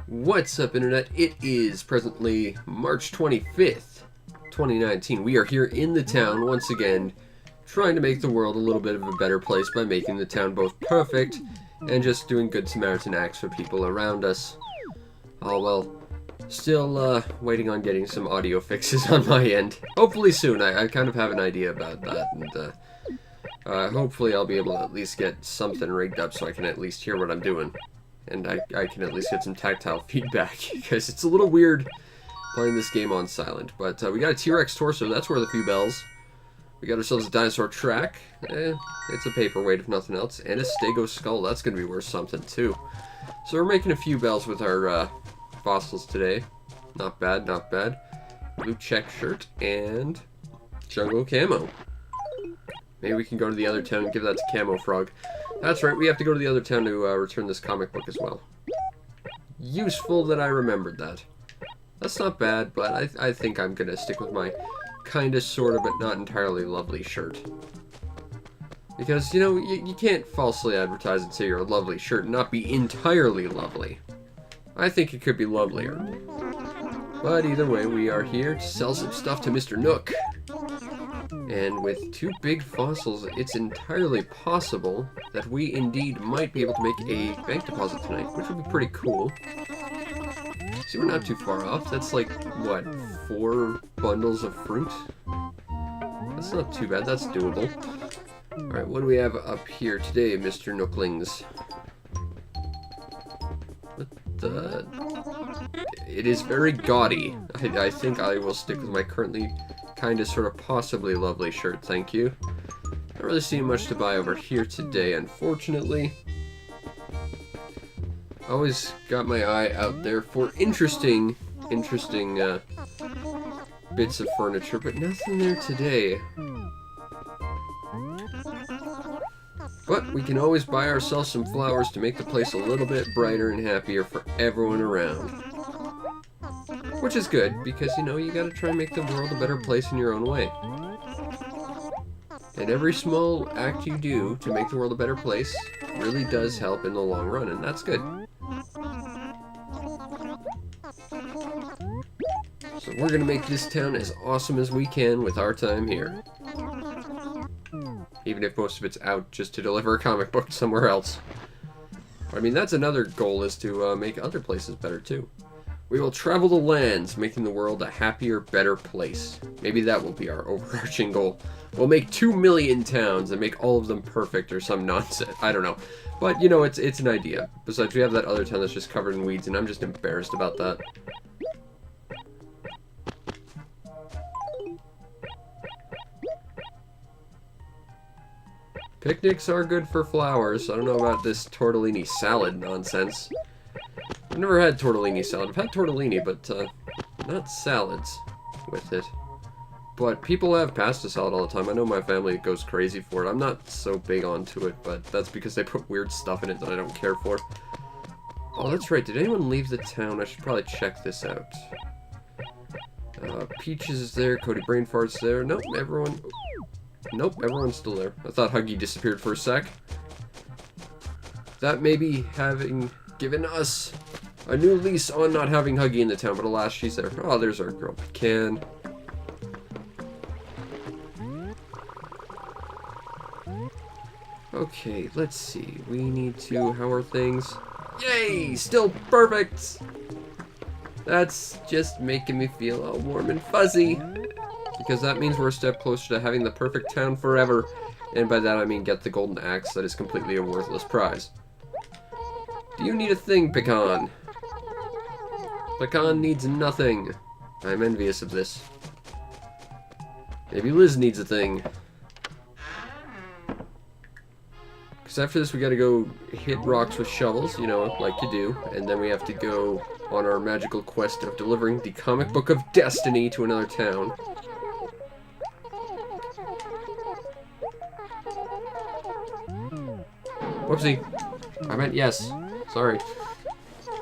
What's up, Internet? It is presently March 25th, 2019. We are here in the town once again, trying to make the world a little bit of a better place by making the town both perfect and just doing good Samaritan acts for people around us. Oh well, still waiting on getting some audio fixes on my end. Hopefully soon. I kind of have an idea about that, and hopefully I'll be able to at least get something rigged up so I can at least hear what I'm doing. And I can at least get some tactile feedback, because it's a little weird playing this game on silent. But we got a T-Rex torso, that's worth a few bells. We got ourselves a dinosaur track, it's a paperweight if nothing else, and a stego skull, that's going to be worth something too. So we're making a few bells with our fossils today. Not bad, not bad. Blue check shirt and jungle camo. Maybe we can go to the other town and give that to Camo Frog. That's right, we have to go to the other town to return this comic book as well. Useful that I remembered that. That's not bad, but I think I'm going to stick with my kinda, sorta, but not entirely lovely shirt. Because, you know, you can't falsely advertise and say you're a lovely shirt and not be entirely lovely. I think it could be lovelier. But either way, we are here to sell some stuff to Mr. Nook. And with two big fossils, it's entirely possible that we indeed might be able to make a bank deposit tonight, which would be pretty cool. See, we're not too far off. That's like, what, 4 bundles of fruit? That's not too bad. That's doable. Alright, what do we have up here today, Mr. Nooklings? What the... It is very gaudy. I think I will stick with my currently kinda, sorta, possibly lovely shirt, thank you. Not really seeing much to buy over here today, unfortunately. Always got my eye out there for interesting bits of furniture, but nothing there today. But we can always buy ourselves some flowers to make the place a little bit brighter and happier for everyone around. Which is good, because, you know, you gotta try and make the world a better place in your own way. And every small act you do to make the world a better place really does help in the long run, and that's good. So we're gonna make this town as awesome as we can with our time here. Even if most of it's out just to deliver a comic book somewhere else. I mean, that's another goal, is to make other places better too. We will travel the lands, making the world a happier, better place. Maybe that will be our overarching goal. We'll make 2 million towns and make all of them perfect or some nonsense. I don't know. But, you know, it's an idea. Besides, we have that other town that's just covered in weeds, and I'm just embarrassed about that. Picnics are good for flowers. I don't know about this tortellini salad nonsense. I've never had tortellini salad. I've had tortellini, but not salads with it. But people have pasta salad all the time. I know my family goes crazy for it. I'm not so big onto it, but that's because they put weird stuff in it that I don't care for. Oh, that's right. Did anyone leave the town? I should probably check this out. Peaches is there. Cody Brainfart's there. Nope, everyone... Nope, everyone's still there. I thought Huggy disappeared for a sec. That may be having given us a new lease on not having Huggy in the town, but alas, she's there. Oh, there's our girl Pecan. Okay, let's see. We need to... How are things? Yay! Still perfect! That's just making me feel all warm and fuzzy. Because that means we're a step closer to having the perfect town forever. And by that I mean get the golden axe that is completely a worthless prize. Do you need a thing, Pecan? Pecan needs nothing. I'm envious of this. Maybe Liz needs a thing. Because after this we gotta go hit rocks with shovels, you know, like you do. And then we have to go on our magical quest of delivering the comic book of destiny to another town. Whoopsie. I meant yes. Sorry.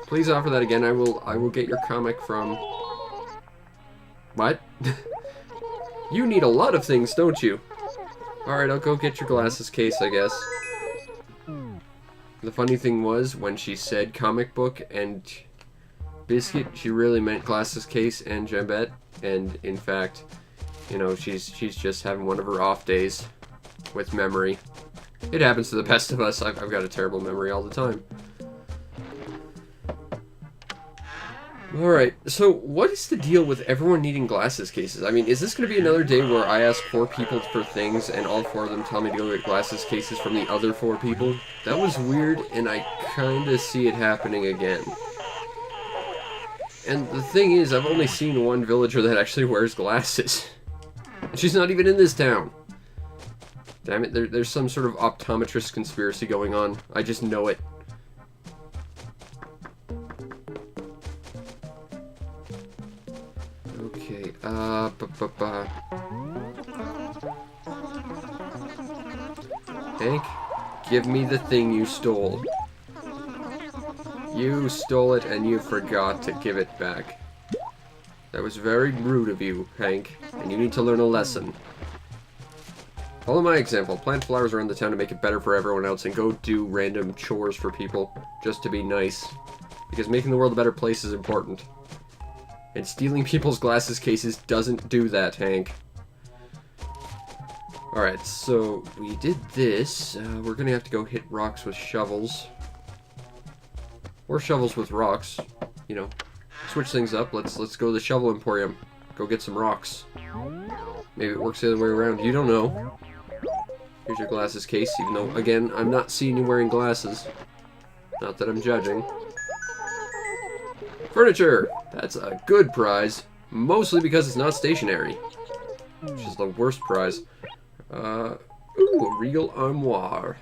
Please offer that again. I will get your comic from... What? You need a lot of things, don't you? Alright, I'll go get your glasses case, I guess. The funny thing was, when she said comic book and Biscuit, she really meant glasses case and Jambette, and in fact, you know, she's just having one of her off days with memory. It happens to the best of us. I've got a terrible memory all the time. Alright, so what is the deal with everyone needing glasses cases? I mean, is this going to be another day where I ask 4 people for things and all 4 of them tell me to go get glasses cases from the other 4 people? That was weird, and I kind of see it happening again. And the thing is, I've only seen one villager that actually wears glasses. She's not even in this town. Damn it, there's some sort of optometrist conspiracy going on. I just know it. Okay, Hank, give me the thing you stole. You stole it and you forgot to give it back. That was very rude of you, Hank, and you need to learn a lesson. Follow my example. Plant flowers around the town to make it better for everyone else, and go do random chores for people, just to be nice. Because making the world a better place is important. And stealing people's glasses cases doesn't do that, Hank. Alright, so we did this. We're gonna have to go hit rocks with shovels. Or shovels with rocks. You know, switch things up. Let's go to the shovel emporium. Go get some rocks. Maybe it works the other way around. You don't know. Here's your glasses case, even though, again, I'm not seeing you wearing glasses. Not that I'm judging. Furniture! That's a good prize. Mostly because it's not stationary. Which is the worst prize. Ooh, a Regal Armoire.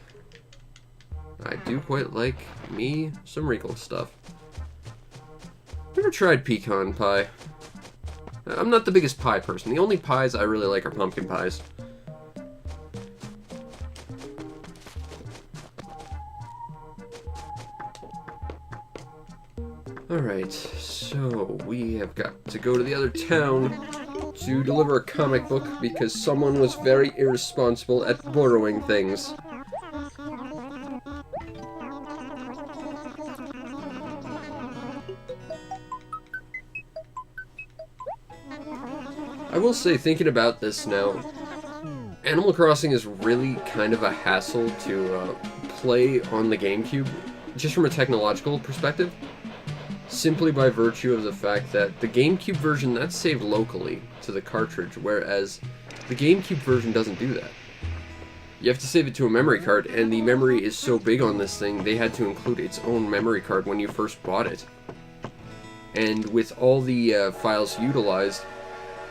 I do quite like me some Regal stuff. Never tried pecan pie. I'm not the biggest pie person. The only pies I really like are pumpkin pies. Alright, so we have got to go to the other town to deliver a comic book because someone was very irresponsible at borrowing things. I will say, thinking about this now, Animal Crossing is really kind of a hassle to play on the GameCube, just from a technological perspective. Simply by virtue of the fact that the GameCube version, that's saved locally to the cartridge, whereas the GameCube version doesn't do that. You have to save it to a memory card, and the memory is so big on this thing, they had to include its own memory card when you first bought it. And with all the files utilized,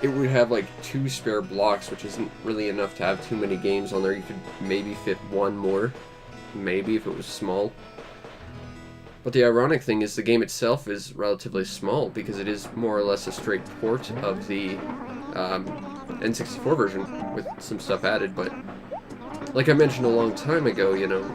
it would have like 2 spare blocks, which isn't really enough to have too many games on there. You could maybe fit 1 more, maybe if it was small. But the ironic thing is the game itself is relatively small because it is more or less a straight port of the N64 version with some stuff added. But like I mentioned a long time ago, you know,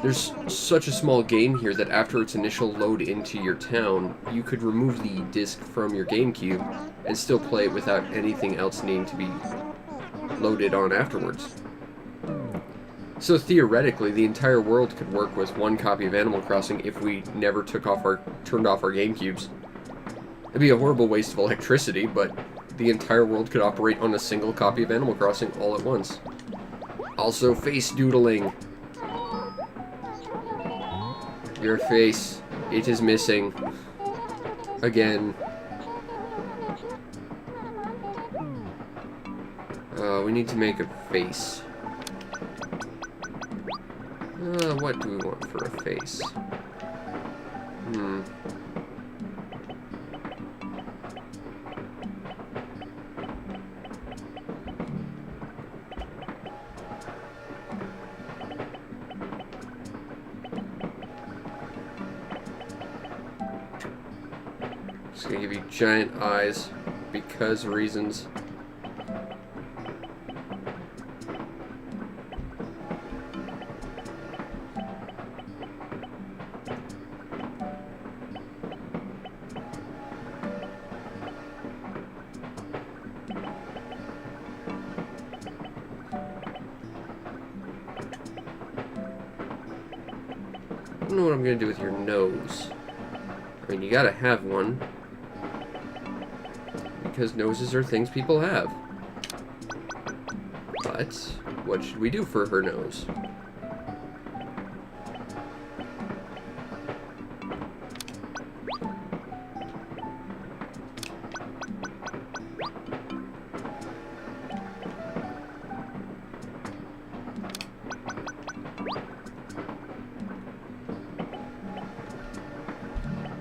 there's such a small game here that after its initial load into your town, you could remove the disc from your GameCube and still play it without anything else needing to be loaded on afterwards. So theoretically, the entire world could work with 1 copy of Animal Crossing if we never turned off our GameCubes. It'd be a horrible waste of electricity, but the entire world could operate on a single copy of Animal Crossing all at once. Also, face doodling. Your face, it is missing. Again. We need to make a face. What do we want for a face? Just gonna give you giant eyes because reasons. I don't know what I'm gonna do with your nose. I mean, you gotta have one. Because noses are things people have. But, what should we do for her nose?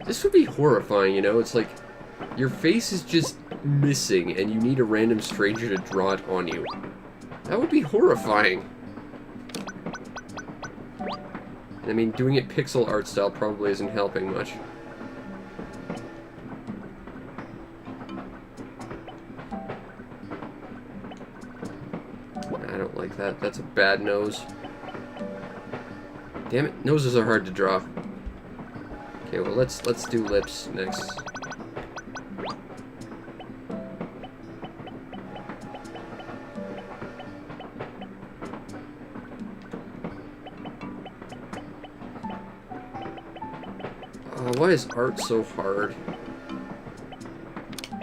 This would be horrifying, you know? It's like, your face is just missing, and you need a random stranger to draw it on you. That would be horrifying. I mean, doing it pixel art style probably isn't helping much. I don't like that. That's a bad nose. Damn it, noses are hard to draw. Okay, well let's do lips next. Why is art so hard? So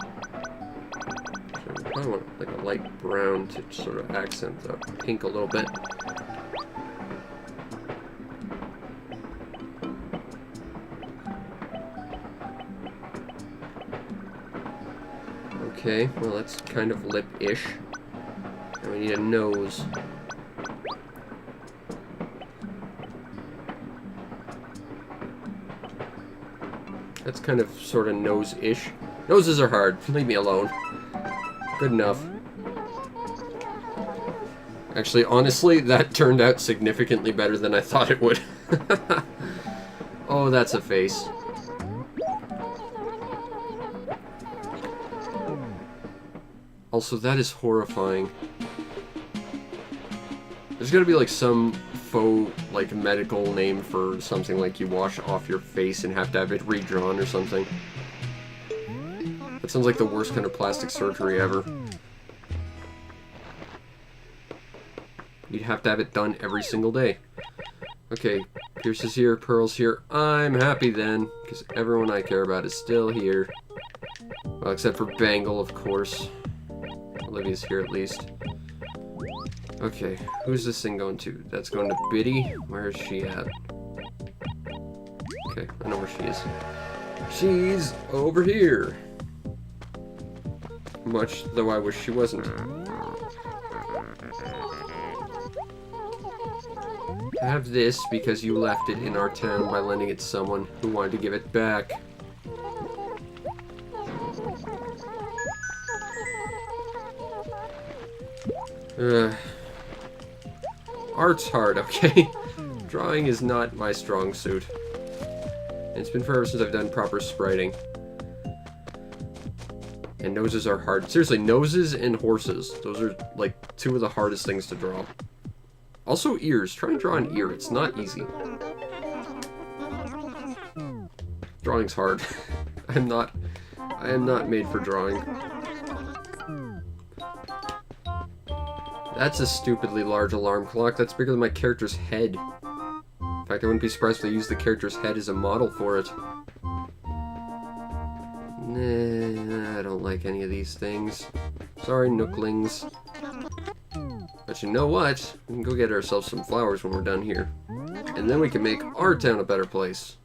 I probably want like a light brown to sort of accent the pink a little bit. Okay, well that's kind of lip-ish. And we need a nose. That's kind of sort of nose-ish. Noses are hard. Leave me alone. Good enough. Actually, honestly, that turned out significantly better than I thought it would. Oh, that's a face. Also, that is horrifying. There's gotta be like some faux, like, medical name for something like you wash off your face and have to have it redrawn or something. That sounds like the worst kind of plastic surgery ever. You'd have to have it done every single day. Okay, Pierce is here, Pearl's here. I'm happy then, because everyone I care about is still here. Well, except for Bangle, of course. Olivia's here at least. Okay, who's this thing going to? That's going to Biddy. Where is she at? Okay, I know where she is. She's over here. Much though I wish she wasn't. I have this because you left it in our town by lending it to someone who wanted to give it back. Art's hard, okay? Drawing is not my strong suit. And it's been forever since I've done proper spriting. And noses are hard. Seriously, noses and horses. Those are, like, two of the hardest things to draw. Also ears. Try and draw an ear. It's not easy. Drawing's hard. I am not made for drawing. That's a stupidly large alarm clock. That's bigger than my character's head. In fact, I wouldn't be surprised if they used the character's head as a model for it. Nah, I don't like any of these things. Sorry, Nooklings. But you know what? We can go get ourselves some flowers when we're done here. And then we can make our town a better place.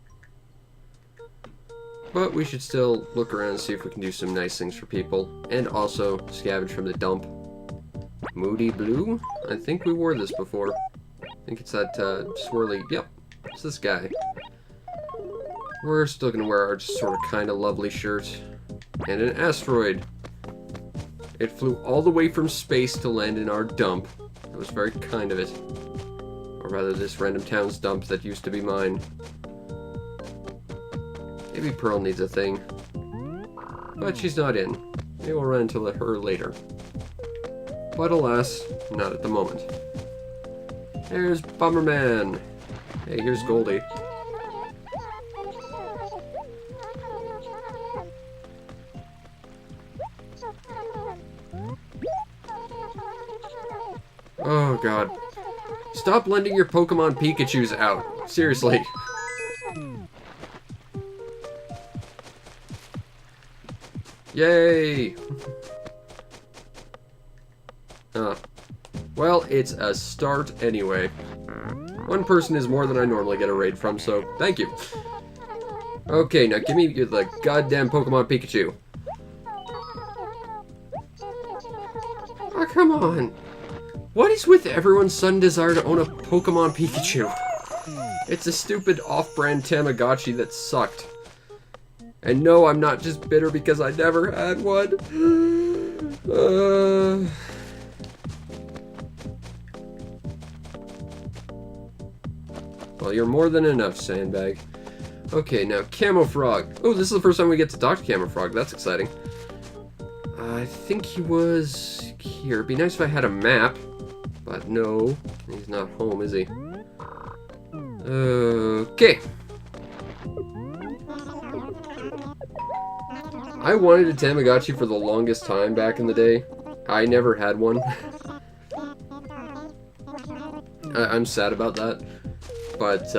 But we should still look around and see if we can do some nice things for people. And also scavenge from the dump. Moody Blue? I think we wore this before. I think it's that swirly... Yep, it's this guy. We're still going to wear our just sort of kind of lovely shirt. And an asteroid. It flew all the way from space to land in our dump. That was very kind of it. Or rather, this random town's dump that used to be mine. Maybe Pearl needs a thing. But she's not in. Maybe we'll run into her later. But alas, not at the moment. There's Bomberman. Hey, here's Goldie. Oh god. Stop lending your Pokemon Pikachus out. Seriously. Yay! Well, it's a start anyway. One person is more than I normally get a raid from, so thank you. Okay, now give me the goddamn Pokemon Pikachu. Oh, come on. What is with everyone's sudden desire to own a Pokemon Pikachu? It's a stupid off-brand Tamagotchi that sucked. And no, I'm not just bitter because I never had one. Well, you're more than enough, Sandbag. Okay, now Camo Frog. Oh, this is the first time we get to talk to Camo Frog. That's exciting. I think he was here. It'd be nice if I had a map. But no, he's not home, is he? Okay. I wanted a Tamagotchi for the longest time back in the day. I never had one. I'm sad about that. But,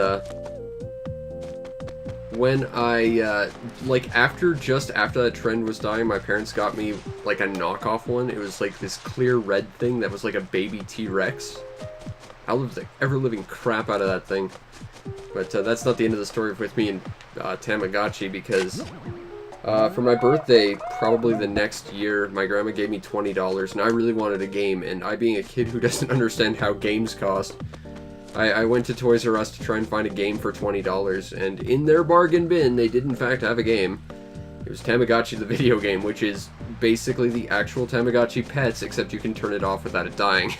when I, just after that trend was dying, my parents got me, like, a knockoff one. It was, like, this clear red thing that was, like, a baby T-Rex. I loved the ever-living crap out of that thing. But, that's not the end of the story with me and, Tamagotchi, because, for my birthday, probably the next year, my grandma gave me $20, and I really wanted a game, and I, being a kid who doesn't understand how games cost, I went to Toys R Us to try and find a game for $20, and in their bargain bin, they did in fact have a game. It was Tamagotchi the video game, which is basically the actual Tamagotchi Pets, except you can turn it off without it dying.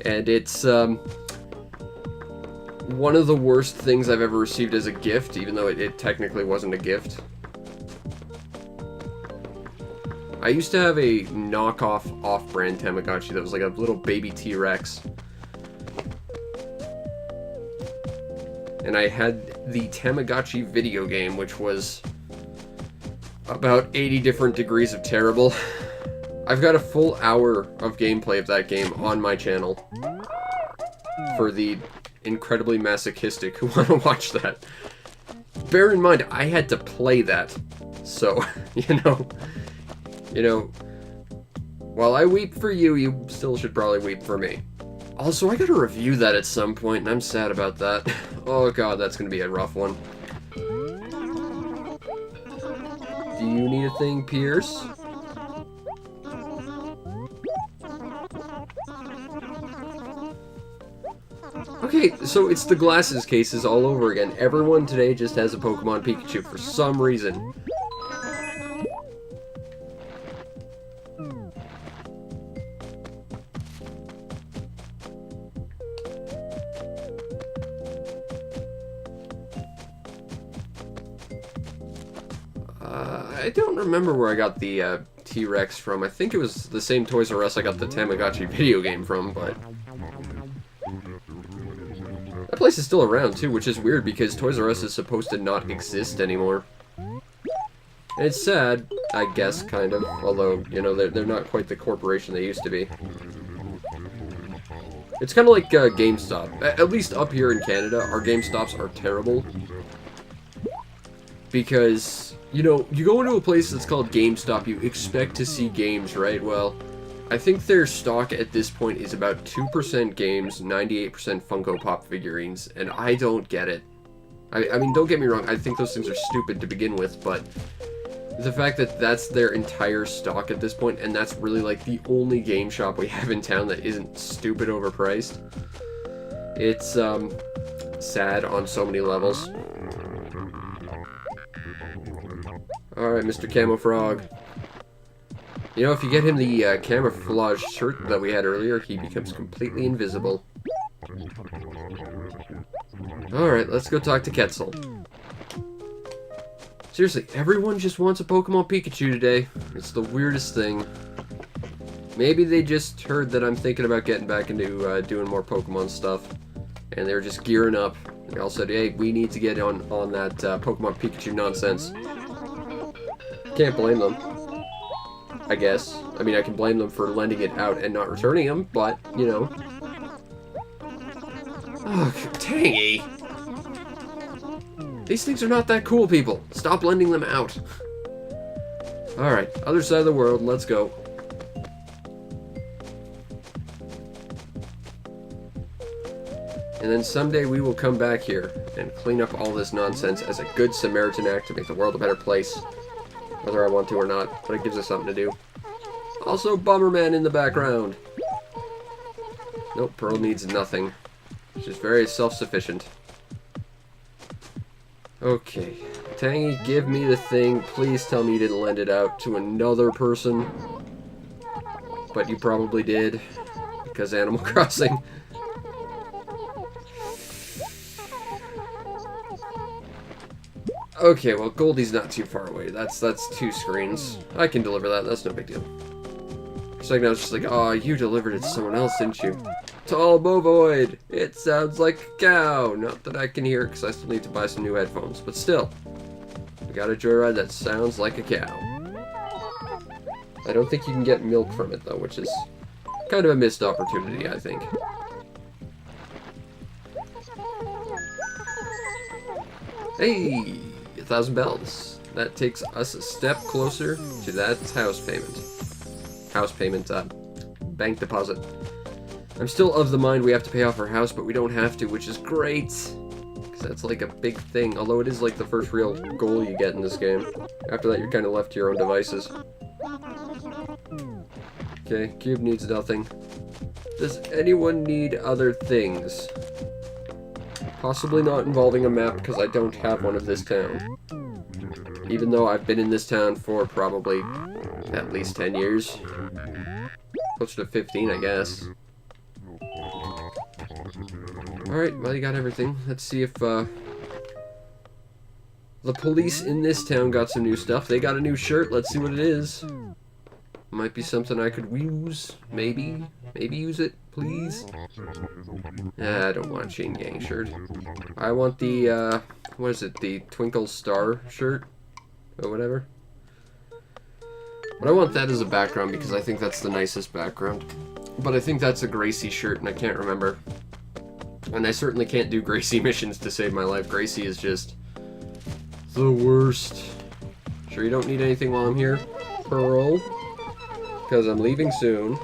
And it's, one of the worst things I've ever received as a gift, even though it technically wasn't a gift. I used to have a knockoff off-brand Tamagotchi that was like a little baby T-Rex. And I had the Tamagotchi video game, which was about 80 different degrees of terrible. I've got a full hour of gameplay of that game on my channel for the incredibly masochistic who want to watch that. Bear in mind, I had to play that, so, you know, while I weep for you, you still should probably weep for me. Also, I gotta review that at some point, and I'm sad about that. Oh god, that's gonna be a rough one. Do you need a thing, Pierce? Okay, so it's the glasses cases all over again. Everyone today just has a Pokemon Pikachu for some reason. I don't remember where I got the T-Rex from. I think it was the same Toys R Us I got the Tamagotchi video game from, but that place is still around too, which is weird because Toys R Us is supposed to not exist anymore. And it's sad, I guess, kind of, although, you know, they're not quite the corporation they used to be. It's kind of like GameStop. At least up here in Canada, our GameStops are terrible. Because, you know, you go into a place that's called GameStop, you expect to see games, right? Well, I think their stock at this point is about 2% games, 98% Funko Pop figurines, and I don't get it. I mean, don't get me wrong, I think those things are stupid to begin with, but the fact that that's their entire stock at this point, and that's really like the only game shop we have in town that isn't stupid overpriced, it's sad on so many levels. Alright, Mr. Camo Frog. You know, if you get him the camouflage shirt that we had earlier, he becomes completely invisible. Alright, let's go talk to Quetzal. Seriously, everyone just wants a Pokemon Pikachu today. It's the weirdest thing. Maybe they just heard that I'm thinking about getting back into doing more Pokemon stuff. And they're just gearing up. They all said, hey, we need to get on that Pokemon Pikachu nonsense. Can't blame them, I guess. I mean, I can blame them for lending it out and not returning them, but, you know. Oh, tangy. These things are not that cool, people. Stop lending them out. Alright, other side of the world, let's go. And then someday we will come back here and clean up all this nonsense as a good Samaritan act to make the world a better place. Whether I want to or not, but it gives us something to do. Also, Bomberman in the background. Nope, Pearl needs nothing. She's very self-sufficient. Okay. Tangy, give me the thing. Please tell me you didn't lend it out to another person. But you probably did. Because Animal Crossing. Okay, well, Goldie's not too far away. That's 2 screens. I can deliver that. That's no big deal. For a second, I was just like, oh, you delivered it to someone else, didn't you? Tall Bovoid! It sounds like a cow! Not that I can hear it, because I still need to buy some new headphones. But still, we got a joyride that sounds like a cow. I don't think you can get milk from it, though, which is kind of a missed opportunity, I think. Hey! 1,000 bells. That takes us a step closer to that house payment. Bank deposit. I'm still of the mind we have to pay off our house, but we don't have to, which is great. Because that's like a big thing, although it is like the first real goal you get in this game. After that, you're kind of left to your own devices. Okay, cube needs nothing. Does anyone need other things? Possibly not involving a map, because I don't have one of this town. Even though I've been in this town for probably at least 10 years. Closer to 15, I guess. Alright, well, you got everything. Let's see if, the police in this town got some new stuff. They got a new shirt. Let's see what it is. Might be something I could use. Maybe. Maybe use it, please. I don't want a Chain Gang shirt. I want the, what is it? The Twinkle Star shirt? Or whatever. But I want that as a background because I think that's the nicest background. But I think that's a Gracie shirt and I can't remember. And I certainly can't do Gracie missions to save my life. Gracie is just the worst. Sure you don't need anything while I'm here, Pearl? Because I'm leaving soon.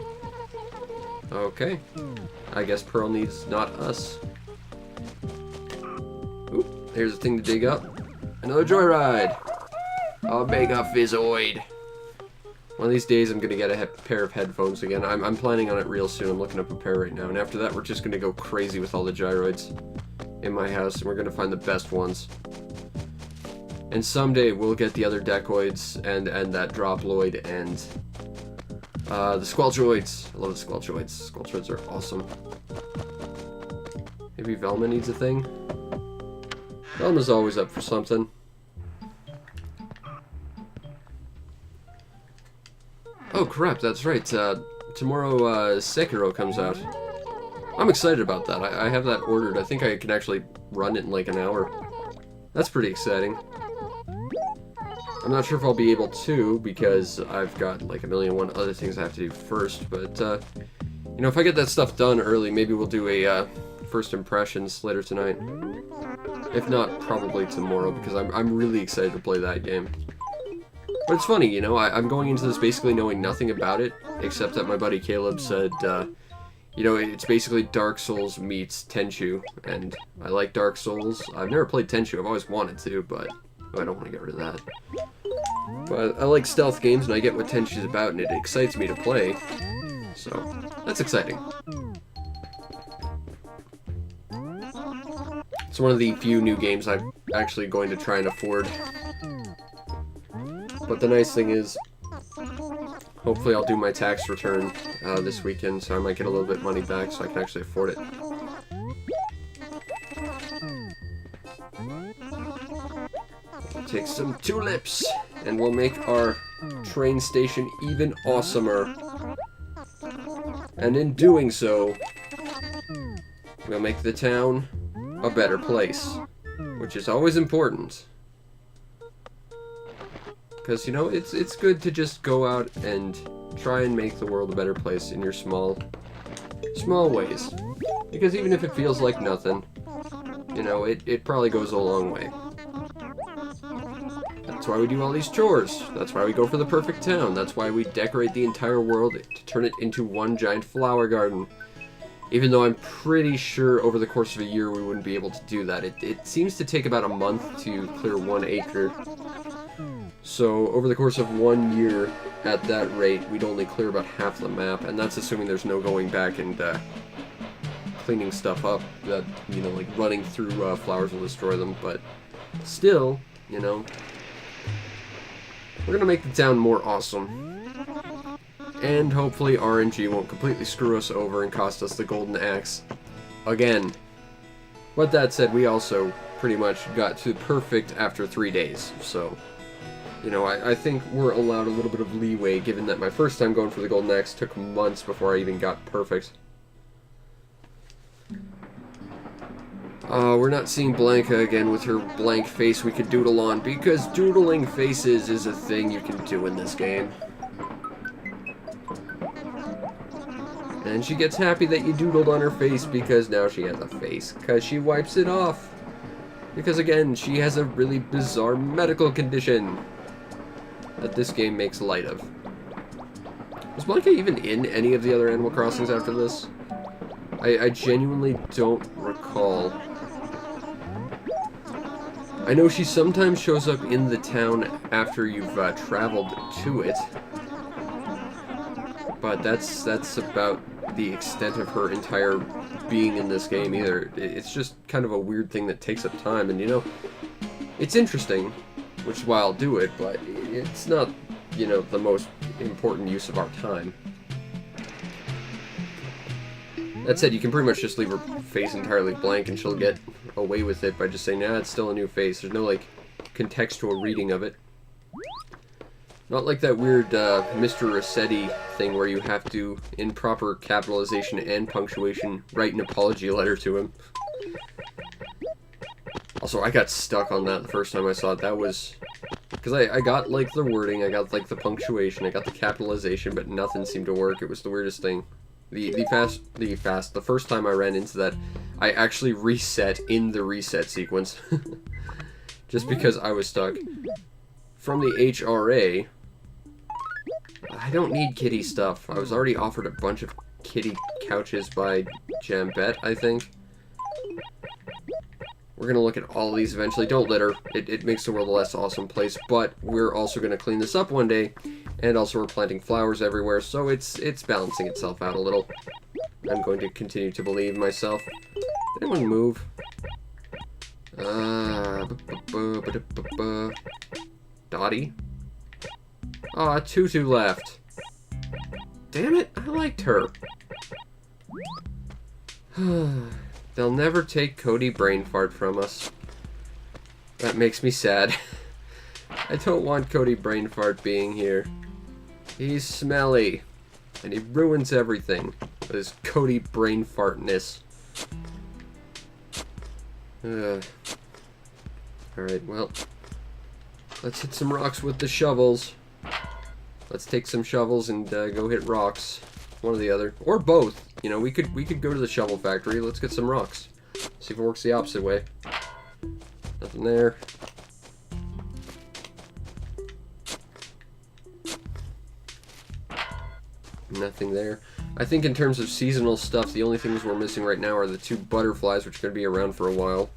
Okay. I guess Pearl needs not us. Oop, here's a thing to dig up. Another joyride! A Mega Fizzoid! One of these days I'm gonna get a pair of headphones again. I'm planning on it real soon. I'm looking up a pair right now. And after that we're just gonna go crazy with all the gyroids in my house. And we're gonna find the best ones. And someday we'll get the other decoids and that droploid and the squelchoids. I love the squelchoids. Squelchoids are awesome. Maybe Velma needs a thing? Velma's always up for something. Oh crap, that's right. Tomorrow Sekiro comes out. I'm excited about that. I have that ordered. I think I can actually run it in like an hour. That's pretty exciting. I'm not sure if I'll be able to, because I've got like a million and one other things I have to do first, but, you know, if I get that stuff done early, maybe we'll do a, first impressions later tonight. If not, probably tomorrow, because I'm really excited to play that game. But it's funny, you know, I'm going into this basically knowing nothing about it, except that my buddy Caleb said, you know, it's basically Dark Souls meets Tenchu, and I like Dark Souls. I've never played Tenchu, I've always wanted to, but I don't want to get rid of that. But I like stealth games, and I get what Tenchu's about, and it excites me to play. So, that's exciting. It's one of the few new games I'm actually going to try and afford. But the nice thing is, hopefully I'll do my tax return this weekend, so I might get a little bit of money back so I can actually afford it. Take some tulips, and we'll make our train station even awesomer. And in doing so, we'll make the town a better place, which is always important. Because, you know, it's good to just go out and try and make the world a better place in your small ways. Because even if it feels like nothing, you know, it probably goes a long way. That's why we do all these chores. That's why we go for the perfect town. That's why we decorate the entire world to turn it into one giant flower garden. Even though I'm pretty sure over the course of a year we wouldn't be able to do that. It seems to take about a month to clear 1 acre. So over the course of 1 year, at that rate, we'd only clear about half the map. And that's assuming there's no going back and cleaning stuff up. That, you know, like running through flowers will destroy them. But still, you know, we're going to make the town more awesome. And hopefully RNG won't completely screw us over and cost us the golden axe again. But that said, we also pretty much got to perfect after 3 days. So, you know, I think we're allowed a little bit of leeway given that my first time going for the golden axe took months before I even got perfect. We're not seeing Blanca again with her blank face we could doodle on, because doodling faces is a thing you can do in this game. And she gets happy that you doodled on her face because now she has a face, because she wipes it off. Because again, she has a really bizarre medical condition that this game makes light of. Was Blanca even in any of the other Animal Crossings after this? I genuinely don't recall. I know she sometimes shows up in the town after you've traveled to it. But that's about the extent of her entire being in this game either. It's just kind of a weird thing that takes up time, and you know, it's interesting, which is why I'll do it, but it's not, you know, the most important use of our time. That said, you can pretty much just leave her face entirely blank and she'll get away with it by just saying, nah, it's still a new face. There's no, like, contextual reading of it. Not like that weird Mr. Rossetti thing where you have to, in proper capitalization and punctuation, write an apology letter to him. Also, I got stuck on that the first time I saw it. That was... because I got, like, the wording, I got, like, the punctuation, I got the capitalization, but nothing seemed to work. It was the weirdest thing. The first time I ran into that, I actually reset in the reset sequence. Just because I was stuck. From the HRA... I don't need kitty stuff. I was already offered a bunch of kitty couches by Jambette, I think. We're going to look at all these eventually. Don't litter. It makes the world a less awesome place, but we're also going to clean this up one day. And also we're planting flowers everywhere, so it's balancing itself out a little. I'm going to continue to believe myself. Did anyone move? Dottie? Aw, Tutu left. Damn it, I liked her. They'll never take Cody brain fart from us. That makes me sad. I don't want Cody brain fart being here. He's smelly. And he ruins everything with his Cody brain fartness. Alright, well. Let's hit some rocks with the shovels. Let's take some shovels and go hit rocks. One or the other. Or both. You know, we could go to the shovel factory. Let's get some rocks. See if it works the opposite way. Nothing there. Nothing there. I think in terms of seasonal stuff, the only things we're missing right now are the 2 butterflies, which are going to be around for a while.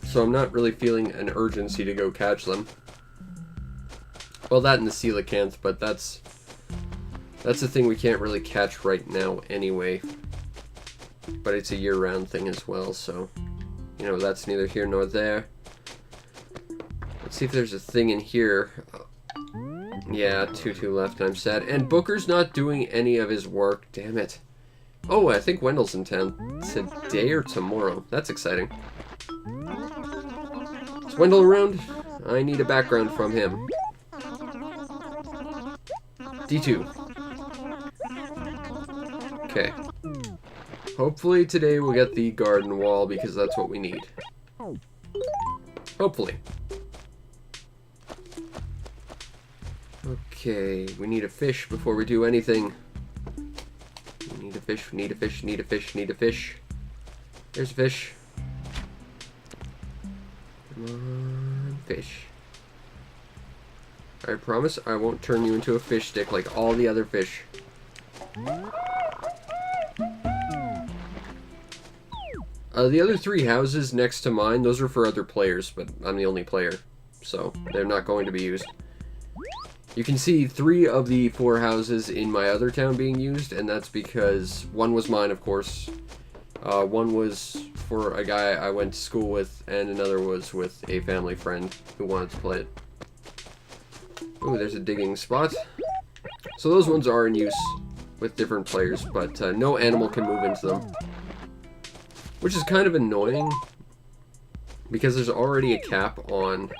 So I'm not really feeling an urgency to go catch them. Well, that and the coelacanth, but that's the thing we can't really catch right now anyway. But it's a year-round thing as well, so, you know, that's neither here nor there. Let's see if there's a thing in here. Yeah, Tutu left, I'm sad. And Booker's not doing any of his work, damn it. Oh, I think Wendell's in town today or tomorrow. That's exciting. Is Wendell around? I need a background from him. D2. Okay. Hopefully today we'll get the garden wall because that's what we need. Hopefully. Okay, we need a fish before we do anything. We need a fish, need a fish, need a fish, need a fish. There's a fish. Come on, fish. I promise I won't turn you into a fish stick like all the other fish. The other 3 houses next to mine, those are for other players, but I'm the only player, so they're not going to be used. You can see 3 of the 4 houses in my other town being used, and that's because one was mine, of course. One was for a guy I went to school with, and another was with a family friend who wanted to play it. Ooh, there's a digging spot. So those ones are in use with different players, but no animal can move into them. Which is kind of annoying, because there's already a cap on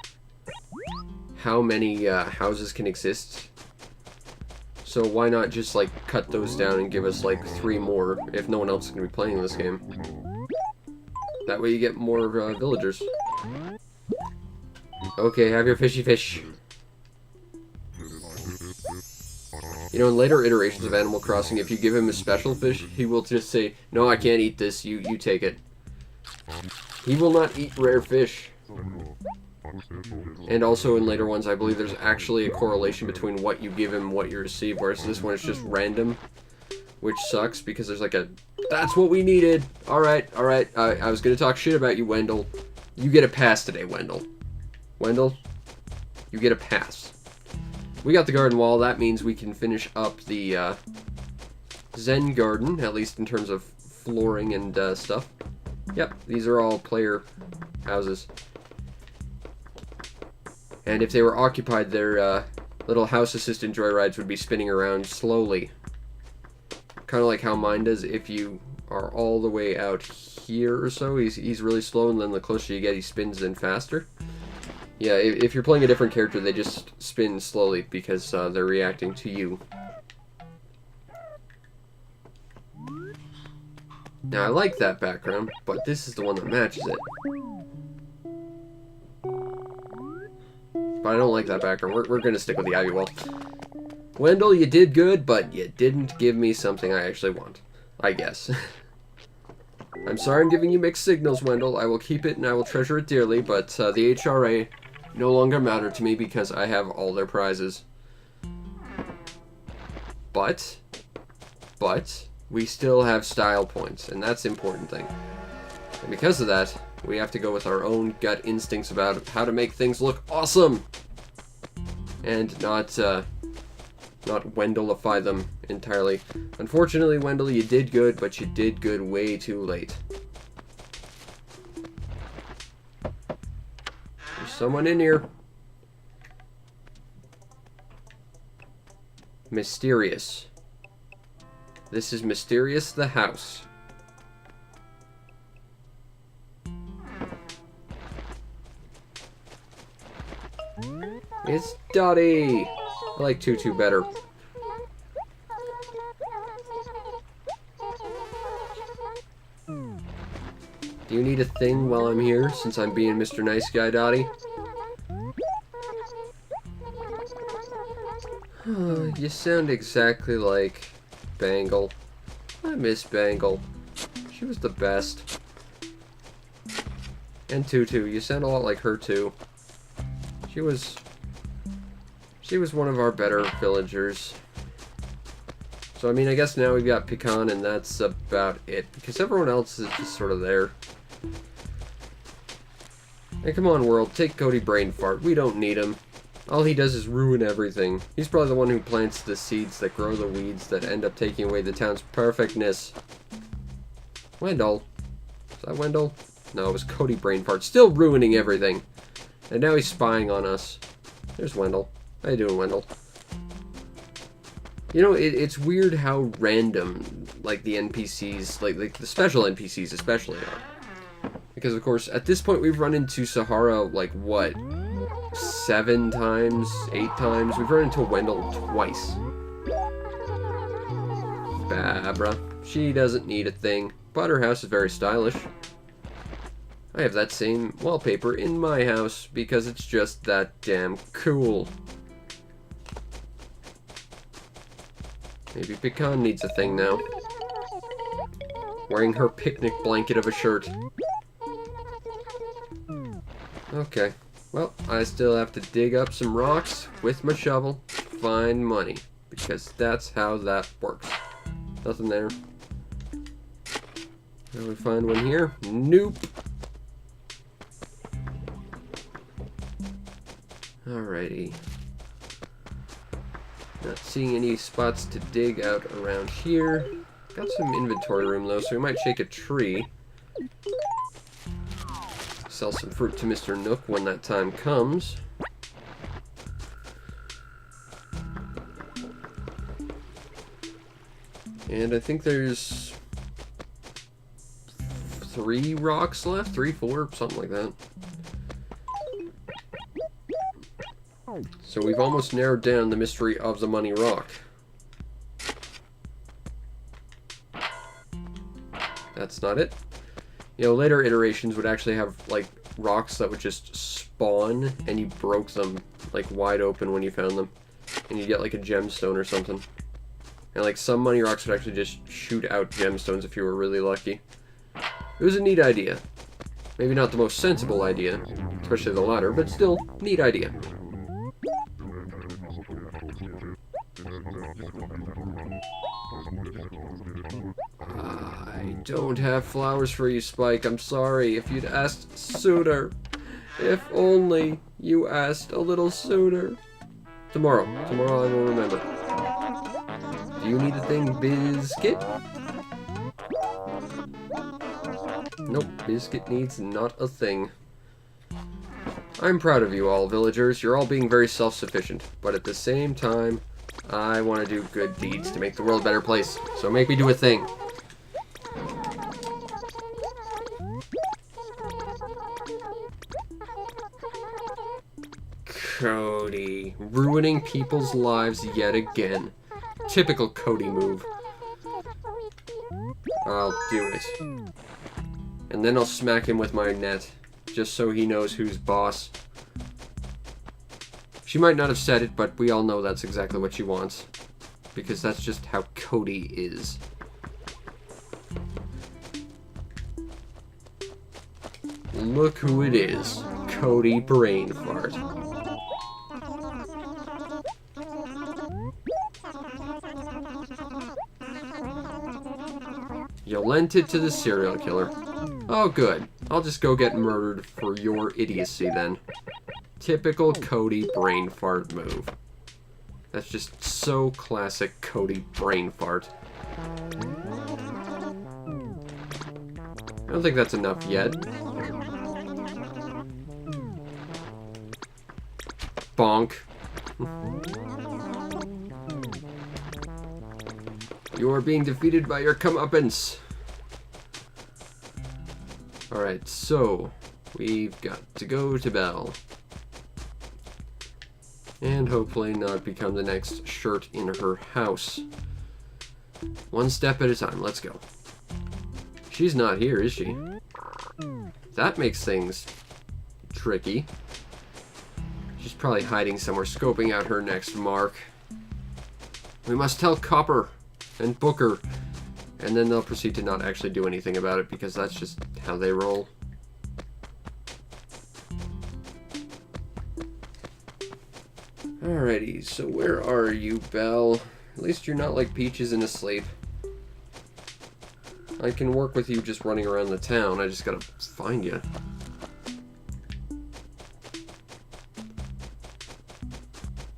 how many houses can exist. So why not just, like, cut those down and give us, like, 3 more if no one else is going to be playing this game. That way you get more villagers. Okay, have your fishy fish. You know, in later iterations of Animal Crossing, if you give him a special fish, he will just say, no, I can't eat this, you take it. He will not eat rare fish. And also in later ones, I believe there's actually a correlation between what you give him and what you receive, whereas this one is just random, which sucks, because there's like a, that's what we needed! Alright, I was gonna talk shit about you, Wendell. You get a pass today, Wendell. Wendell, you get a pass. We got the garden wall. That means we can finish up the Zen garden, at least in terms of flooring and stuff. Yep, these are all player houses. And if they were occupied, their little house assistant joyrides would be spinning around slowly. Kind of like how mine does. If you are all the way out here or so, he's really slow, and then the closer you get, he spins in faster. Yeah, if you're playing a different character, they just spin slowly because they're reacting to you. Now, I like that background, but this is the one that matches it. But I don't like that background. We're going to stick with the ivy wall. Wendell, you did good, but you didn't give me something I actually want. I guess. I'm sorry I'm giving you mixed signals, Wendell. I will keep it and I will treasure it dearly, but the HRA no longer matter to me because I have all their prizes. But, we still have style points, and that's the important thing. And because of that, we have to go with our own gut instincts about how to make things look awesome! And not Wendellify them entirely. Unfortunately, Wendell, you did good, but you did good way too late. There's someone in here. Mysterious. This is Mysterious the house. It's Dottie! I like Tutu better. Do you need a thing while I'm here, since I'm being Mr. Nice Guy, Dottie? You sound exactly like Bangle. I miss Bangle. She was the best. And Tutu, you sound a lot like her too. She was one of our better villagers. So I mean, I guess now we've got Pecan, and that's about it, because everyone else is just sort of there. And come on, world, take Cody Brain Fart. We don't need him. All he does is ruin everything. He's probably the one who plants the seeds that grow the weeds that end up taking away the town's perfectness. Wendell. Is that Wendell? No, it was Cody Brain Fart. Still ruining everything. And now he's spying on us. There's Wendell. How you doing, Wendell? You know, it's weird how random, like, the NPCs, like the special NPCs especially are. Because, of course, at this point we've run into Suhara, like, what? 7 times? 8 times? We've run into Wendell twice. Barbara. She doesn't need a thing, but her house is very stylish. I have that same wallpaper in my house because it's just that damn cool. Maybe Pecan needs a thing now. Wearing her picnic blanket of a shirt. Okay. Well, I still have to dig up some rocks with my shovel, find money, because that's how that works. Nothing there. Can we find one here? Nope. Alrighty. Not seeing any spots to dig out around here. Got some inventory room though, so we might shake a tree. Sell some fruit to Mr. Nook when that time comes. And I think there's 3 rocks left, 3, 4, something like that. So we've almost narrowed down the mystery of the money rock. That's not it. You know, later iterations would actually have, like, rocks that would just spawn, and you broke them, like, wide open when you found them. And you get, like, a gemstone or something. And, like, some money rocks would actually just shoot out gemstones if you were really lucky. It was a neat idea. Maybe not the most sensible idea, especially the latter, but still, neat idea. I don't have flowers for you, Spike. I'm sorry. If you'd asked sooner. If only you asked a little sooner. Tomorrow I will remember. Do you need a thing, Biscuit? Nope, Biscuit needs not a thing. I'm proud of you all, villagers. You're all being very self-sufficient. But at the same time, I want to do good deeds to make the world a better place. So make me do a thing. Cody. Ruining people's lives yet again. Typical Cody move. I'll do it. And then I'll smack him with my net, just so he knows who's boss. She might not have said it, but we all know that's exactly what she wants. Because that's just how Cody is. Look who it is. Cody Brainfart. You lent it to the serial killer. Oh, good. I'll just go get murdered for your idiocy then. Typical Cody Brainfart move. That's just so classic Cody Brainfart. I don't think that's enough yet. Bonk. You are being defeated by your comeuppance. Alright, so we've got to go to Belle. And hopefully not become the next shirt in her house. One step at a time, let's go. She's not here, is she? That makes things tricky. She's probably hiding somewhere, scoping out her next mark. We must tell Copper and Booker. And then they'll proceed to not actually do anything about it, because that's just how they roll. Alrighty, so where are you, Belle? At least you're not like Peaches and asleep. I can work with you just running around the town, I just gotta find you.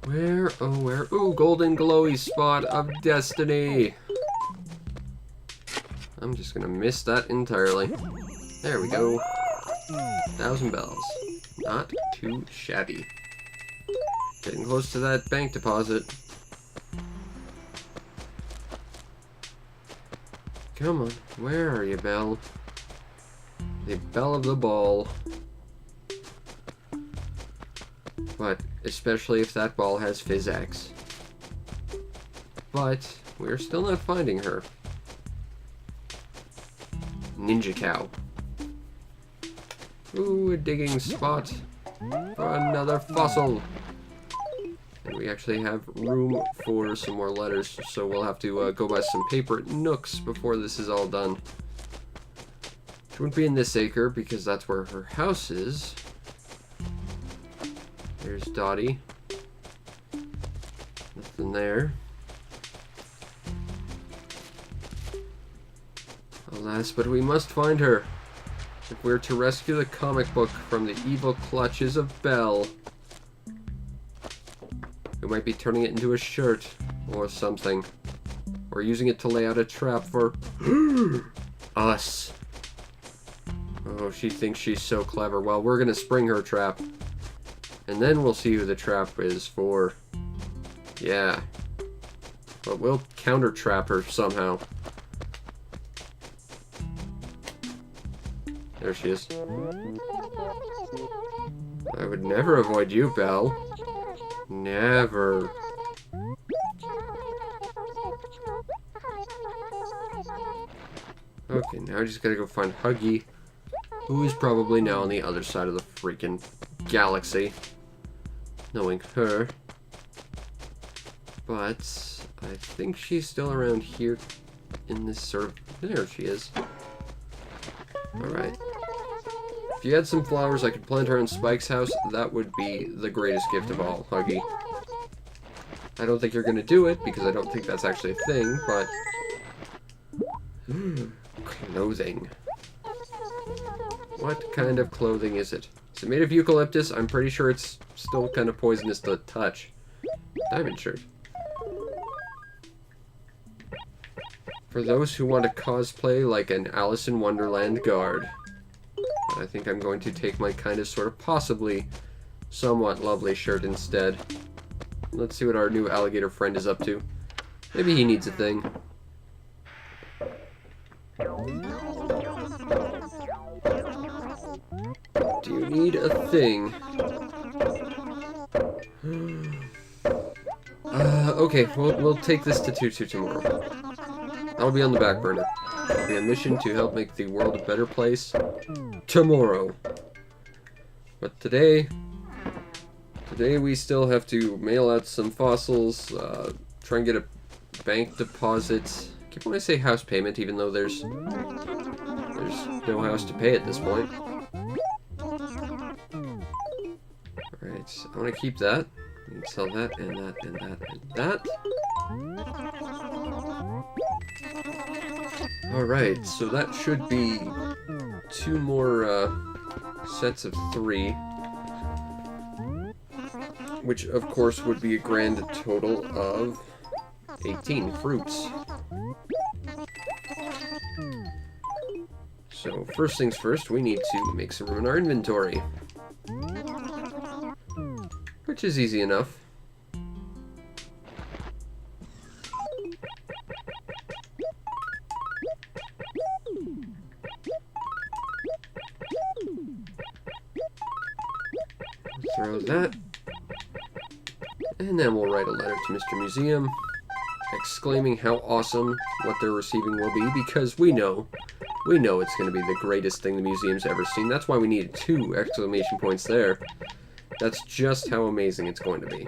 Where, oh where, ooh, golden glowy spot of destiny! I'm just gonna miss that entirely. There we go. 1,000 bells. Not too shabby. Getting close to that bank deposit. Come on, where are you, Belle? The belle of the ball. But, especially if that ball has Fizz-X. But, we're still not finding her. Ninja cow. Ooh, a digging spot for another fossil. And we actually have room for some more letters, so we'll have to go buy some paper at Nook's before this is all done. She wouldn't be in this acre because that's where her house is. There's Dottie. Nothing there. Alas, but we must find her. If we're to rescue the comic book from the evil clutches of Belle. We might be turning it into a shirt or something. Or using it to lay out a trap for us. Oh, she thinks she's so clever. Well, we're gonna spring her trap. And then we'll see who the trap is for. Yeah. But we'll counter-trap her somehow. There she is. I would never avoid you, Belle. Never. Okay, now I just gotta go find Huggy, who is probably now on the other side of the freaking galaxy. Knowing her. But I think she's still around here in this sort of... There she is. Alright. If you had some flowers I could plant around Spike's house, that would be the greatest gift of all, Huggy. I don't think you're gonna do it, because I don't think that's actually a thing, but... Clothing. What kind of clothing is it? Is it made of eucalyptus? I'm pretty sure it's still kind of poisonous to touch. Diamond shirt. For those who want to cosplay like an Alice in Wonderland guard. I think I'm going to take my kind of sort of possibly somewhat lovely shirt instead. Let's see what our new alligator friend is up to. Maybe he needs a thing. Do you need a thing? Okay, we'll take this to Tutu tomorrow. That'll be on the back burner. It'll be a mission to help make the world a better place tomorrow. But today we still have to mail out some fossils, try and get a bank deposit. I keep wanting to say house payment, even though there's no house to pay at this point. Alright, I want to keep that. You can sell that, and that, and that, and that. Alright, so that should be 2 more sets of 3. Which, of course, would be a grand total of 18 fruits. So, first things first, we need to make some room in our inventory. Which is easy enough. Throw that. And then we'll write a letter to Mr. Museum, exclaiming how awesome what they're receiving will be, because we know it's going to be the greatest thing the museum's ever seen. That's why we needed 2 exclamation points there. That's just how amazing it's going to be.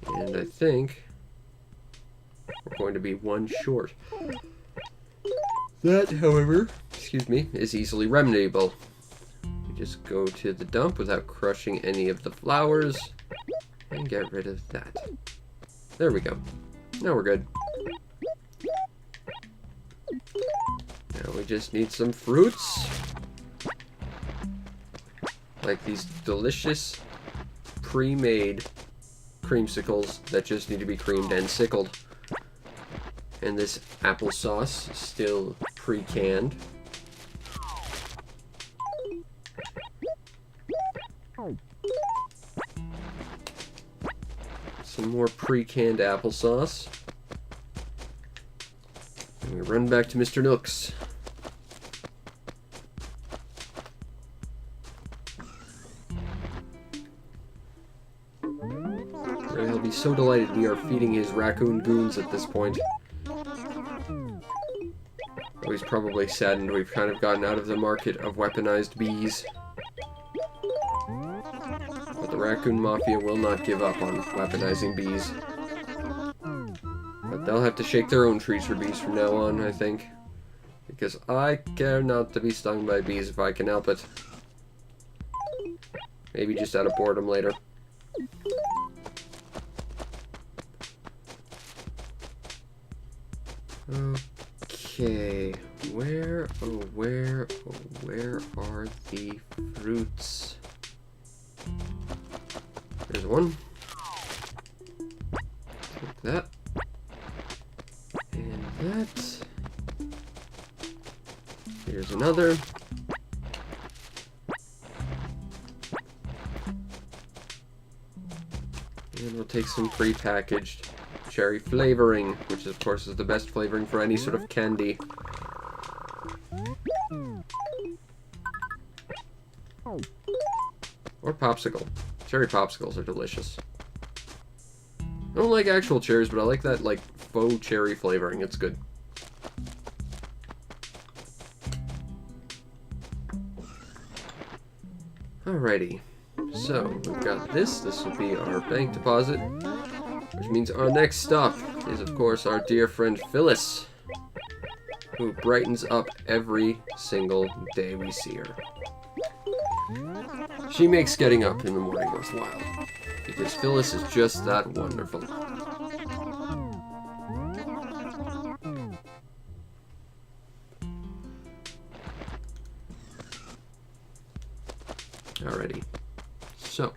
And I think we're going to be 1 short. That, however, excuse me, is easily remediable. We just go to the dump without crushing any of the flowers and get rid of that. There we go. Now we're good. Now we just need some fruits. Like these delicious pre-made creamsicles that just need to be creamed and sickled. And this applesauce, still pre-canned. Some more pre-canned applesauce. And we run back to Mr. Nook's. He'll be so delighted we are feeding his Raccoon Goons at this point. Oh, he's probably saddened we've kind of gotten out of the market of weaponized bees. But the Raccoon Mafia will not give up on weaponizing bees. But they'll have to shake their own trees for bees from now on, I think. Because I care not to be stung by bees if I can help it. Maybe just out of boredom later. Okay, where are the fruits? There's one. Take that. And that. Here's another. And we'll take some pre-packaged cherry flavoring, which of course is the best flavoring for any sort of candy. Or popsicle. Cherry popsicles are delicious. I don't like actual cherries, but I like that like faux cherry flavoring. It's good. Alrighty. So, we've got this. This will be our bank deposit. Which means our next stop is, of course, our dear friend Phyllis, who brightens up every single day we see her. She makes getting up in the morning worthwhile, because Phyllis is just that wonderful. Alrighty. So,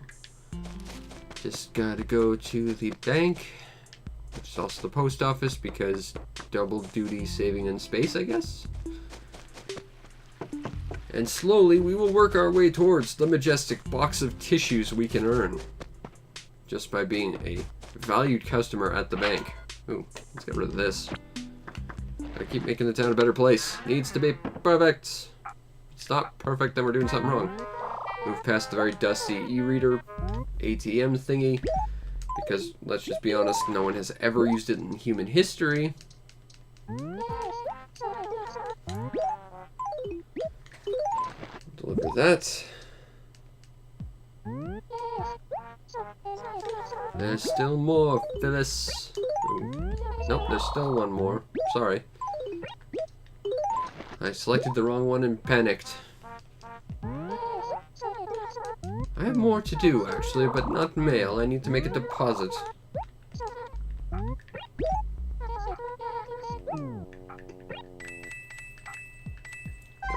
just gotta go to the bank, which is also the post office, because double duty saving in space, I guess. And slowly we will work our way towards the majestic box of tissues we can earn just by being a valued customer at the bank. Ooh, let's get rid of this. Gotta keep making the town a better place. Needs to be perfect. If it's not perfect, then we're doing something wrong. Move past the very dusty e-reader ATM thingy, because let's just be honest, no one has ever used it in human history. Deliver that. There's still more, Phyllis. Ooh. Nope, there's still one more. Sorry. I selected the wrong one and panicked. I have more to do, actually, but not mail. I need to make a deposit.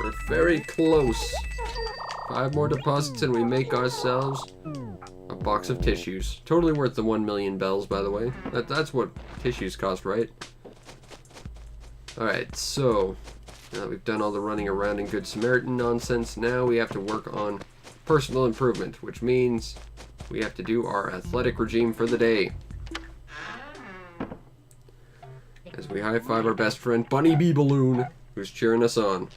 We're very close. 5 more deposits and we make ourselves a box of tissues. Totally worth the 1 million bells, by the way. That's what tissues cost, right? Alright, so now that we've done all the running around in Good Samaritan nonsense, now we have to work on personal improvement, which means we have to do our athletic regime for the day. As we high-five our best friend, Bunny Bee Balloon, who's cheering us on.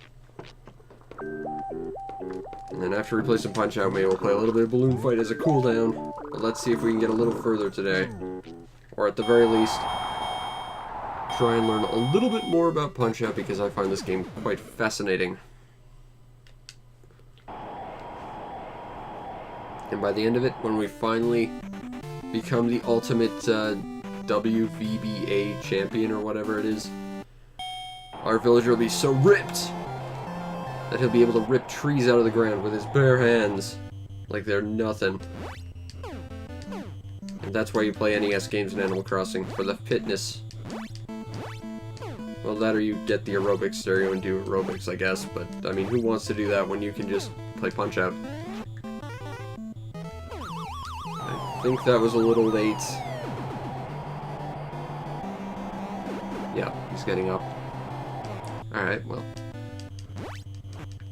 And then after we play some Punch-Out, maybe we'll play a little bit of Balloon Fight as a cooldown. But let's see if we can get a little further today. Or at the very least, try and learn a little bit more about Punch-Out, because I find this game quite fascinating. And by the end of it, when we finally become the ultimate WVBA champion or whatever it is, our villager will be so ripped that he'll be able to rip trees out of the ground with his bare hands like they're nothing. And that's why you play NES games in Animal Crossing, for the fitness. Well, that or you get the aerobics stereo and do aerobics, I guess, but I mean, who wants to do that when you can just play Punch-Out? I think that was a little late. Yeah, he's getting up. Alright, well.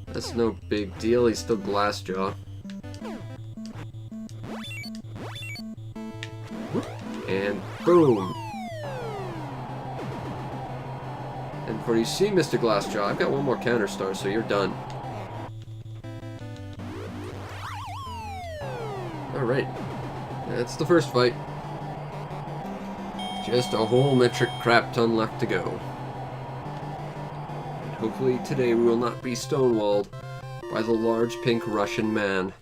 That's no big deal, he's still Glassjaw. And boom! And for you see, Mr. Glassjaw, I've got one more counter star, so you're done. Alright. That's the first fight. Just a whole metric crap ton left to go. And hopefully today we will not be stonewalled by the large pink Russian man.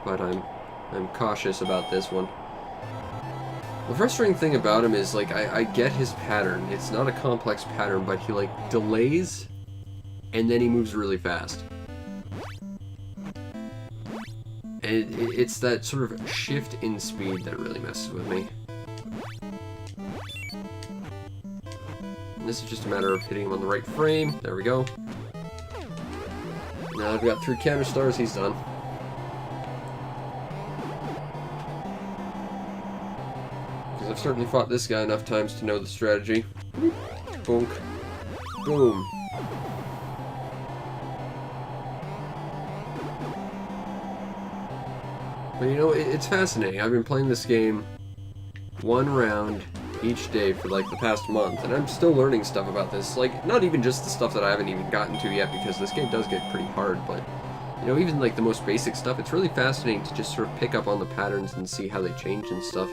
But I'm cautious about this one. The frustrating thing about him is, like, I get his pattern. It's not a complex pattern, but he, like, delays, and then he moves really fast. And it's that sort of shift in speed that really messes with me. And this is just a matter of hitting him on the right frame. There we go. Now I've got 3 counter stars, he's done. Because I've certainly fought this guy enough times to know the strategy. Bonk. Boom. But you know, it's fascinating. I've been playing this game 1 round each day for like the past month, and I'm still learning stuff about this. Like, not even just the stuff that I haven't even gotten to yet, because this game does get pretty hard, but you know, even like the most basic stuff, it's really fascinating to just sort of pick up on the patterns and see how they change and stuff,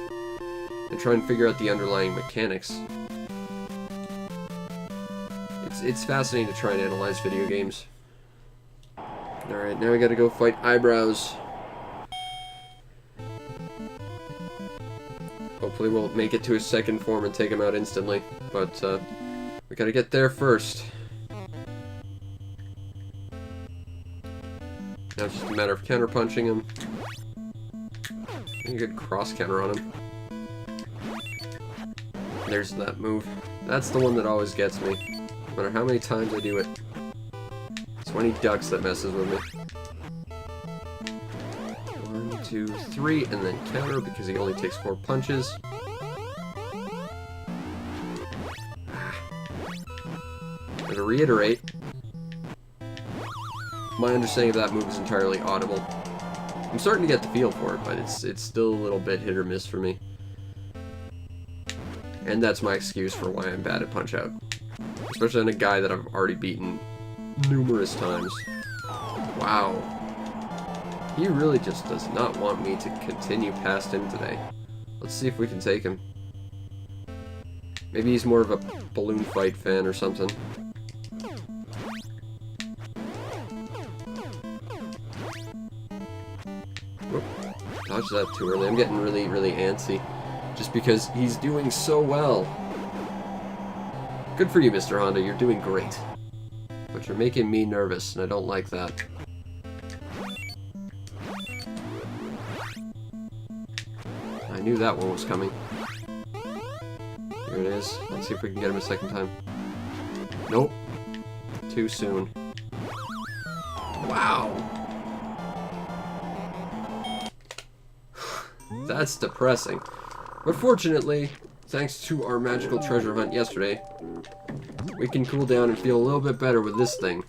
and try and figure out the underlying mechanics. It's fascinating to try and analyze video games. Alright, now we gotta go fight Eyebrows. Hopefully we'll make it to his second form and take him out instantly, but we gotta get there first. Now it's just a matter of counter-punching him. A good cross-counter on him. There's that move. That's the one that always gets me. No matter how many times I do it. It's when he ducks that messes with me. 1, 2, 3, and then counter because he only takes 4 punches. And to reiterate, my understanding of that move is entirely audible. I'm starting to get the feel for it, but it's still a little bit hit or miss for me. And that's my excuse for why I'm bad at Punch-Out. Especially on a guy that I've already beaten numerous times. Wow. He really just does not want me to continue past him today. Let's see if we can take him. Maybe he's more of a balloon fight fan or something. Whoop. Dodged that too early. I'm getting really, really antsy. Just because he's doing so well. Good for you, Mr. Honda. You're doing great. But you're making me nervous, and I don't like that. I knew that one was coming. Here it is. Let's see if we can get him a second time. Nope. Too soon. Wow. That's depressing. But fortunately, thanks to our magical treasure hunt yesterday, we can cool down and feel a little bit better with this thing.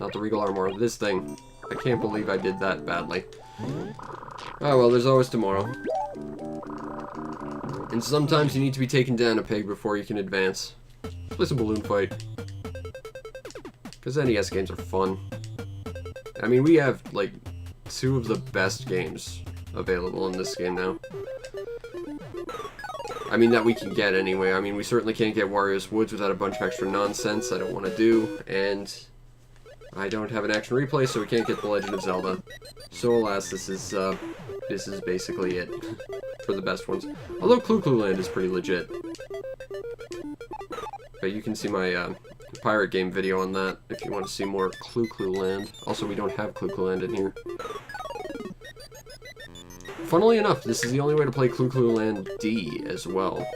Not the Regal Armor, this thing. I can't believe I did that badly. Oh well, there's always tomorrow. And sometimes you need to be taken down a peg before you can advance. Play some balloon fight. Because NES games are fun. I mean, we have, like, 2 of the best games available in this game now. I mean, that we can get anyway. I mean, we certainly can't get Wario's Woods without a bunch of extra nonsense I don't want to do, and I don't have an action replay, so we can't get The Legend of Zelda. So alas, this is basically it for the best ones. Although Clu Clu Land is pretty legit. But you can see my pirate game video on that if you want to see more Clu Clu Land. Also, we don't have Clu Clu Land in here. Funnily enough, this is the only way to play Clu Clu Land D as well.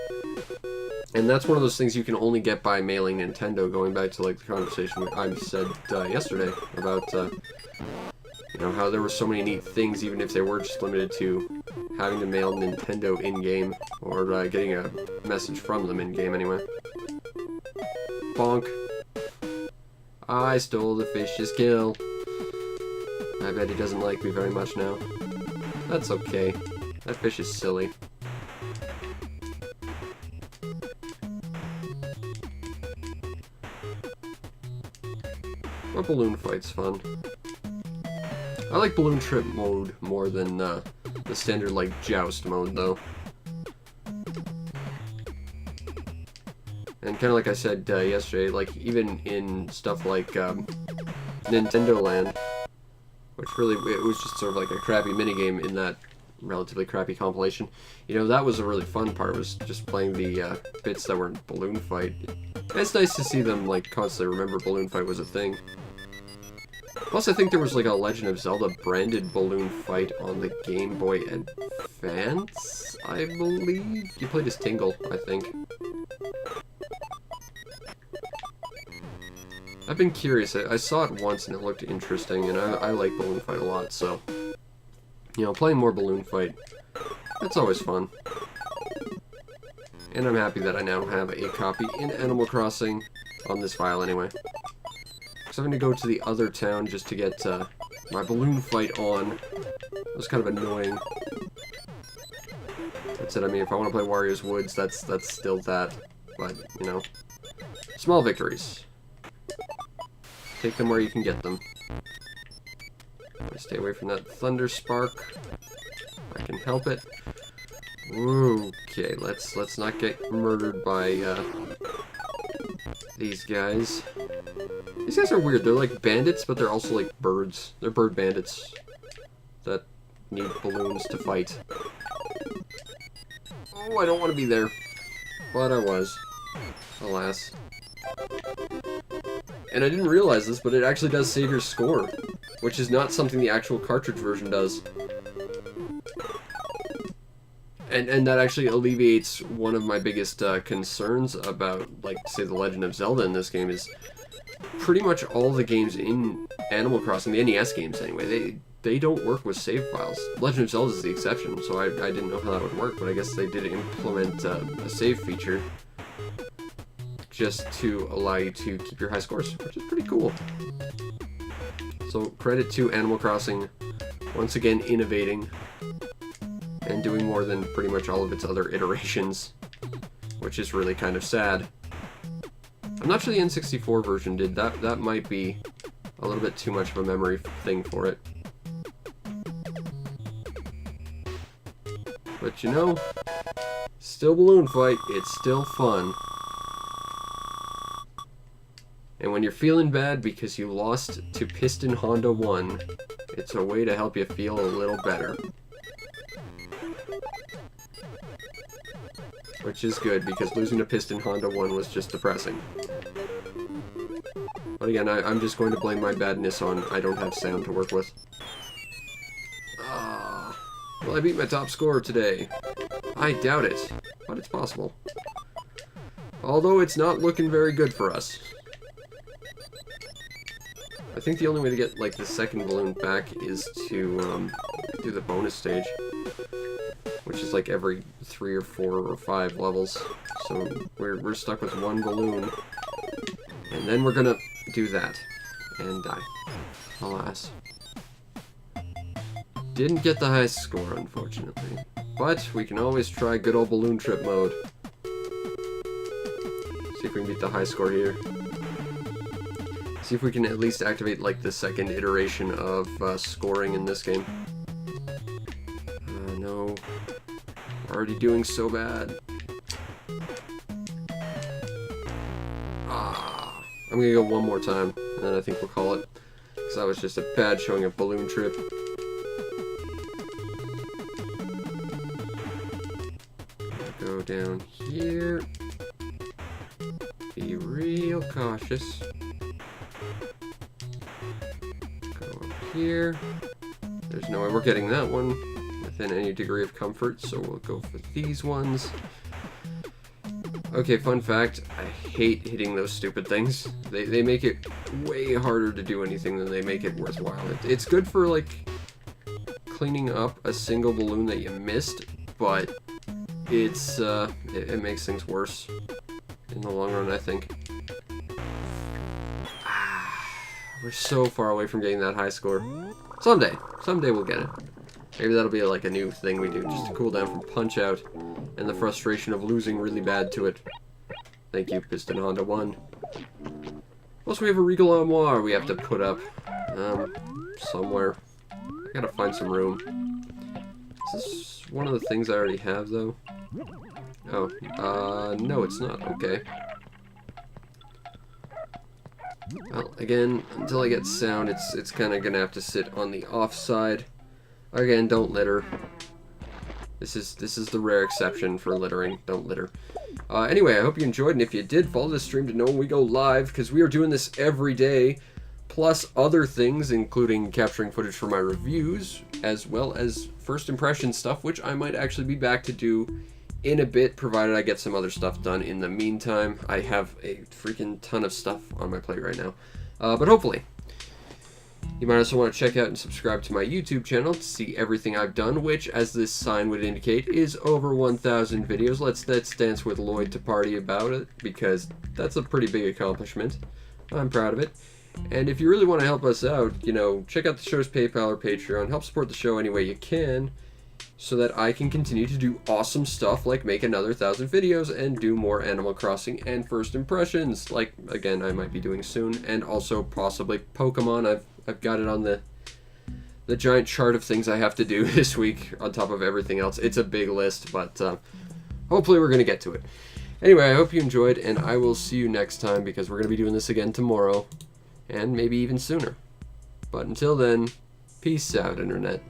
And that's one of those things you can only get by mailing Nintendo, going back to like the conversation I said yesterday about you know, how there were so many neat things, even if they were just limited to having to mail Nintendo in-game, or getting a message from them in-game anyway. Bonk. I stole the fish's kill. I bet he doesn't like me very much now. That's okay. That fish is silly. But balloon fight's fun. I like balloon trip mode more than the standard, like, joust mode, though. And kind of like I said yesterday, like, even in stuff like Nintendo Land, which really, it was just sort of like a crappy minigame in that relatively crappy compilation. You know, that was a really fun part, was just playing the bits that were in Balloon Fight. It's nice to see them, like, constantly remember Balloon Fight was a thing. Plus, I think there was, like, a Legend of Zelda branded Balloon Fight on the Game Boy Advance, I believe? You played as Tingle, I think. I've been curious. I saw it once and it looked interesting, and I like Balloon Fight a lot, so... You know, playing more Balloon Fight, that's always fun. And I'm happy that I now have a copy in Animal Crossing, on this file anyway. So I'm going to go to the other town just to get my Balloon Fight on. It was kind of annoying. That's it. I mean, if I want to play Wario's Woods, that's still that. But, you know, small victories. Take them where you can get them. Stay away from that Thunder Spark. If I can help it. Okay, let's not get murdered by these guys. These guys are weird. They're like bandits, but they're also like birds. They're bird bandits that need balloons to fight. Oh, I don't want to be there. But I was. Alas. And I didn't realize this, but it actually does save your score, which is not something the actual cartridge version does. And that actually alleviates one of my biggest concerns about, like, say, The Legend of Zelda in this game is pretty much all the games in Animal Crossing, the NES games anyway, they don't work with save files. Legend of Zelda is the exception, so I didn't know how that would work, but I guess they did implement a save feature just to allow you to keep your high scores, which is pretty cool. So credit to Animal Crossing, once again innovating and doing more than pretty much all of its other iterations, which is really kind of sad. I'm not sure the N64 version did that. That might be a little bit too much of a memory thing for it. But you know, still Balloon Fight, it's still fun. And when you're feeling bad because you lost to Piston Honda 1, it's a way to help you feel a little better. Which is good, because losing to Piston Honda 1 was just depressing. But again, I'm just going to blame my badness on I don't have sound to work with. Well, I beat my top score today. I doubt it, but it's possible. Although it's not looking very good for us. I think the only way to get, like, the second balloon back is to do the bonus stage, which is like every 3 or 4 or 5 levels. So we're stuck with one balloon, and then we're gonna do that and die. Alas, didn't get the highest score, unfortunately, but we can always try good old balloon trip mode. See if we can beat the high score here. See if we can at least activate, like, the second iteration of scoring in this game. No. Already doing so bad. I'm gonna go one more time, and then I think we'll call it. Because that was just a bad showing of Balloon Trip. Go down here. Be real cautious. Here. There's no way we're getting that one within any degree of comfort, so we'll go for these ones. Okay, fun fact, I hate hitting those stupid things. They make it way harder to do anything than they make it worthwhile. It's good for, like, cleaning up a single balloon that you missed, but it's, it makes things worse in the long run, I think. We're so far away from getting that high score. Someday we'll get it. Maybe that'll be like a new thing we do, just to cool down from Punch-Out and the frustration of losing really bad to it. Thank you, Piston Honda 1. Plus we have a Regal Armoire we have to put up, somewhere. I gotta find some room. Is this one of the things I already have, though? Oh, no it's not, okay. Well, again, until I get sound, it's kind of gonna have to sit on the off side. Again, don't litter. This is the rare exception for littering. Don't litter. Anyway, I hope you enjoyed, and if you did, follow the stream to know when we go live, because we are doing this every day, plus other things, including capturing footage for my reviews, as well as first impression stuff, which I might actually be back to do in a bit, provided I get some other stuff done in the meantime. I have a freaking ton of stuff on my plate right now, but hopefully. You might also want to check out and subscribe to my YouTube channel to see everything I've done, which, as this sign would indicate, is over 1,000 videos. Let's dance with Lloyd to party about it, because that's a pretty big accomplishment. I'm proud of it. And if you really want to help us out, you know, check out the show's PayPal or Patreon. Help support the show any way you can, so that I can continue to do awesome stuff like make another 1,000 videos and do more Animal Crossing and first impressions, like, again, I might be doing soon, and also possibly Pokemon. I've got it on the giant chart of things I have to do this week on top of everything else. It's a big list, but hopefully we're going to get to it. Anyway, I hope you enjoyed, and I will see you next time, because we're going to be doing this again tomorrow, and maybe even sooner. But until then, peace out, Internet.